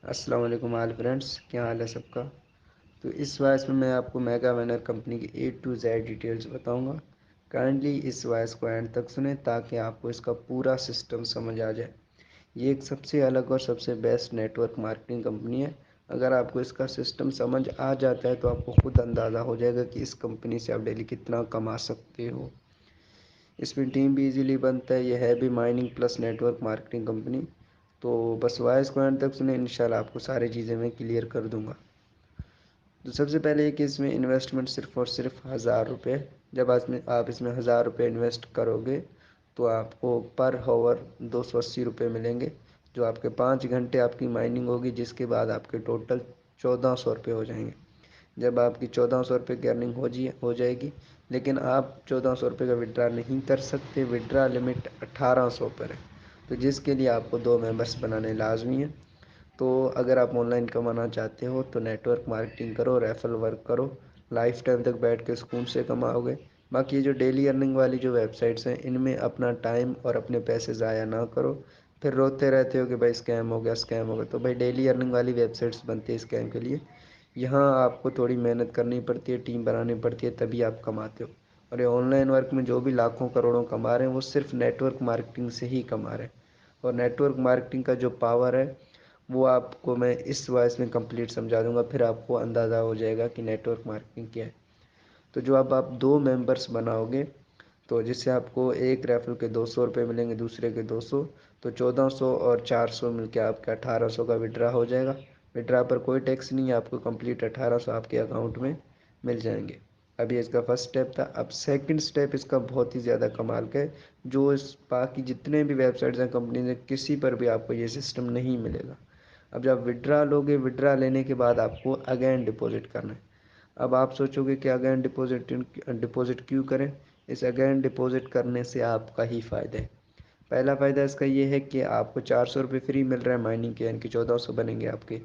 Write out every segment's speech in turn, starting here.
السلام علیکم آل فرینڈس، کیا حال ہے سب کا؟ تو اس وائس میں آپ کو میگا وینر کمپنی کی A to Z ڈیٹیلز بتاؤں گا۔ کائنڈلی اس وائس کو اینڈ تک سنیں تاکہ آپ کو اس کا پورا سسٹم سمجھ آ جائے۔ یہ ایک سب سے الگ اور سب سے best network marketing company ہے۔ اگر آپ کو اس کا سسٹم سمجھ آ جاتا ہے تو آپ کو خود اندازہ ہو جائے گا کہ اس کمپنی سے آپ ڈیلی کتنا کما سکتے ہو۔ اس میں ٹیم بھی ایزیلی بنتا ہے۔ یہ ہے بھی mining plus network marketing company. تو بس وائس کو اینڈ تک سنیں، انشاءاللہ آپ کو ساری چیزیں میں کلیئر کر دوں گا۔ تو سب سے پہلے یہ کہ اس میں انویسٹمنٹ صرف اور صرف 1000 روپے۔ جب آپ اس میں 1000 روپے انویسٹ کرو گے تو آپ کو پر ہاور 280 روپے ملیں گے، جو آپ کے 5 گھنٹے آپ کی مائننگ ہوگی، جس کے بعد آپ کے ٹوٹل 1400 روپے ہو جائیں گے۔ جب آپ کی 1400 روپے کی ارننگ ہو جائے گی، لیکن آپ 1400 روپے کا وڈرا نہیں کر سکتے۔ وڈرا لمٹ 1800 پر ہے، تو جس کے لیے آپ کو 2 ممبرس بنانے لازمی ہیں۔ تو اگر آپ آن لائن کمانا چاہتے ہو تو نیٹ ورک مارکیٹنگ کرو، ریفل ورک کرو، لائف ٹائم تک بیٹھ کے سکون سے کماؤ گے۔ باقی یہ جو ڈیلی ارننگ والی جو ویب سائٹس ہیں، ان میں اپنا ٹائم اور اپنے پیسے ضائع نہ کرو، پھر روتے رہتے ہو کہ بھائی اسکیم ہو گیا اسکیم ہو گیا۔ تو بھائی ڈیلی ارننگ والی ویب سائٹس بنتی ہے اسکیم کے لیے۔ یہاں آپ کو تھوڑی محنت کرنی پڑتی ہے، ٹیم بنانی پڑتی ہے، تبھی آپ کماتے ہو۔ اور یہ آن لائن ورک میں جو بھی لاکھوں کروڑوں کما رہے ہیں، وہ صرف نیٹ ورک مارکیٹنگ سے ہی کما رہے ہیں۔ اور نیٹ ورک مارکیٹنگ کا جو پاور ہے وہ آپ کو میں اس وائس میں کمپلیٹ سمجھا دوں گا، پھر آپ کو اندازہ ہو جائے گا کہ نیٹ ورک مارکیٹنگ کیا ہے۔ تو جو اب آپ 2 ممبرس بناؤ گے تو جس سے آپ کو ایک ریفل کے 200 روپے ملیں گے، دوسرے کے 200، تو 1400 اور 400 مل کے آپ کا 1800 کا وڈرا ہو جائے گا۔ وڈرا پر کوئی ٹیکس نہیں ہے، آپ کو کمپلیٹ 1800 آپ کے اکاؤنٹ میں مل جائیں گے۔ ابھی اس کا فرسٹ سٹیپ تھا۔ اب سیکنڈ سٹیپ اس کا بہت ہی زیادہ کمال کا ہے، جو اس باقی جتنے بھی ویب سائٹس ہیں کمپنیز ہیں، کسی پر بھی آپ کو یہ سسٹم نہیں ملے گا۔ اب جب وڈرا لو گے، وڈرا لینے کے بعد آپ کو اگین ڈپوزٹ کرنا ہے۔ اب آپ سوچو گے کہ اگین ڈپوزٹ کیوں کریں؟ اس اگین ڈپوزٹ کرنے سے آپ کا ہی فائدہ ہے۔ پہلا فائدہ اس کا یہ ہے کہ آپ کو 400 روپے فری مل رہا ہے مائننگ کے، یعنی کہ 1400 بنیں گے آپ کے۔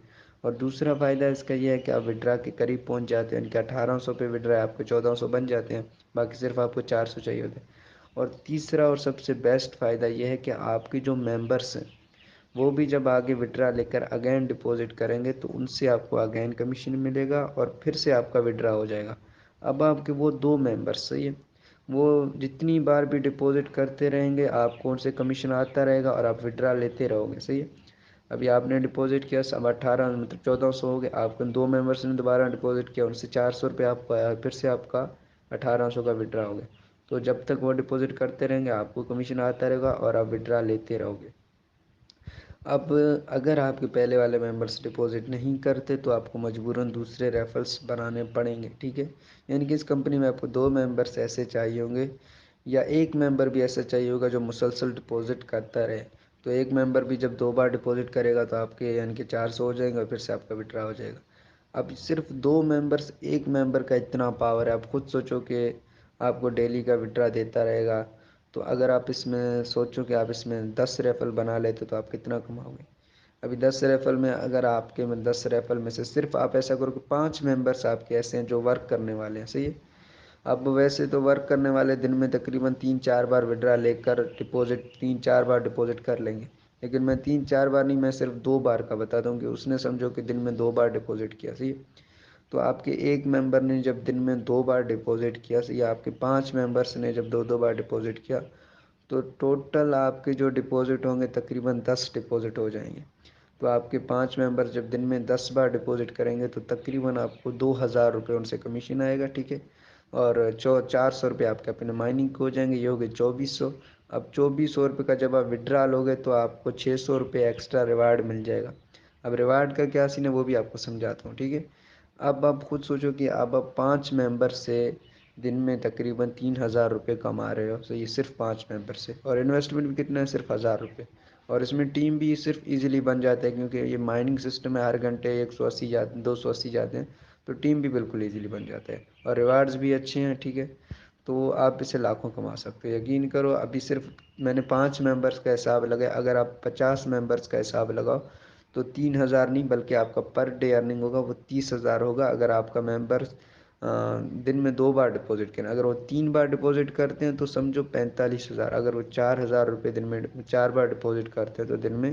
اور دوسرا فائدہ اس کا یہ ہے کہ آپ وڈرا کے قریب پہنچ جاتے ہیں، یعنی کہ 1800 پہ وڈرا ہے، آپ کو 1400 بن جاتے ہیں، باقی صرف آپ کو 400 چاہیے ہوتے ہیں۔ اور تیسرا اور سب سے بیسٹ فائدہ یہ ہے کہ آپ کے جو ممبرس ہیں وہ بھی جب آگے وڈرا لے کر اگین ڈپوزٹ کریں گے تو ان سے آپ کو اگین کمیشن ملے گا اور پھر سے آپ کا وڈرا ہو جائے گا۔ اب آپ کے وہ 2 ممبرس، صحیح ہے، وہ جتنی بار بھی ڈپوزٹ کرتے رہیں گے، آپ کو ان سے کمیشن آتا رہے گا اور آپ وڈرا لیتے رہو گے، صحیح ہے۔ ابھی آپ نے ڈپوزٹ کیا، اب 18 مطلب 1400 ہو گئے، آپ کو 2 ممبرس نے دوبارہ ڈپوزٹ کیا، ان سے 400 روپے آپ کو آیا، پھر سے آپ کا 1800 کا وڈرا ہو گیا۔ تو جب تک وہ ڈپوزٹ کرتے رہیں گے آپ کو کمیشن آتا رہے گا اور آپ وڈرا لیتے رہو گے۔ اب اگر آپ کے پہلے والے ممبرس ڈپوزٹ نہیں کرتے تو آپ کو مجبوراً دوسرے ریفرلس بنانے پڑیں گے، ٹھیک ہے۔ یعنی کہ اس کمپنی میں آپ کو 2 ممبرس ایسے چاہیے ہوں گے، یا ایک ممبر بھی ایسا چاہیے ہوگا جو مسلسل ڈپوزٹ کرتا رہے۔ تو ایک ممبر بھی جب 2 بار ڈپوزٹ کرے گا تو آپ کے یعنی کہ 400 ہو جائیں گے اور پھر سے آپ کا وڈرا ہو جائے گا۔ اب صرف 2 ممبرس، ایک ممبر کا اتنا پاور ہے، آپ خود سوچو کہ آپ کو ڈیلی کا وڈرا دیتا رہے گا۔ تو اگر آپ اس میں سوچو کہ آپ اس میں 10 ریفل بنا لیتے تو آپ کتنا کماؤ گے؟ ابھی 10 ریفل میں اگر آپ کے 10 ریفل میں سے صرف آپ ایسا کرو کہ 5 ممبرس آپ کے ایسے ہیں جو ورک کرنے والے ہیں، صحیح ہے۔ اب ویسے تو ورک کرنے والے دن میں تقریباً 3 4 بار وڈرا لے کر ڈپوزٹ 3 4 بار ڈپوزٹ کر لیں گے، لیکن میں 3 4 بار نہیں، میں صرف 2 بار کا بتا دوں کہ اس نے سمجھو کہ دن میں 2 بار ڈپوزٹ کیا، صحیح ہے۔ تو آپ کے ایک ممبر نے جب دن میں 2 بار ڈپوزٹ کیا، یا آپ کے 5 ممبرس نے جب 2 2 بار ڈپوزٹ کیا، تو ٹوٹل آپ کے جو ڈپوزٹ ہوں گے تقریباً 10 ڈپوزٹ ہو جائیں گے۔ تو آپ کے 5 ممبر جب دن میں 10 بار ڈپوزٹ کریں گے تو تقریباً آپ کو 2000 روپے ان سے کمیشن آئے گا، ٹھیک ہے۔ اور 400 روپے آپ کے اپنے مائننگ کے ہو جائیں گے، یہ ہو گئے 2400۔ اب 2400 روپے کا جب آپ وڈرا لو گے تو آپ کو 600 روپے ایکسٹرا ریوارڈ مل جائے گا۔ اب ریوارڈ کا کیا سین ہے وہ بھی آپ کو سمجھاتا ہوں، ٹھیک ہے۔ اب آپ خود سوچو کہ اب آپ 5 ممبر سے دن میں تقریباً 3000 روپے کما رہے ہو، تو یہ صرف 5 ممبر سے، اور انویسٹمنٹ بھی کتنا ہے، صرف 1000 روپے۔ اور اس میں ٹیم بھی صرف ایزیلی بن جاتا ہے، کیونکہ یہ مائننگ سسٹم ہے، ہر گھنٹے 180 جاتے 280 جاتے ہیں، تو ٹیم بھی بالکل ایزیلی بن جاتا ہے، اور ریوارڈز بھی اچھے ہیں، ٹھیک ہے۔ تو آپ اسے لاکھوں کما سکتے ہو، یقین کرو۔ ابھی صرف میں نے 5 ممبرس کا حساب لگایا، اگر آپ 50 ممبرس کا حساب لگاؤ تو 3000 نہیں بلکہ آپ کا پر ڈے ارننگ ہوگا وہ 30,000 ہوگا، اگر آپ کا ممبر دن میں 2 بار ڈپوزٹ کریں۔ اگر وہ 3 بار ڈپوزٹ کرتے ہیں تو سمجھو 45,000، اگر وہ 4000 روپے دن میں 4 بار ڈپوزٹ کرتے ہیں تو دن میں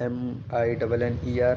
MINNER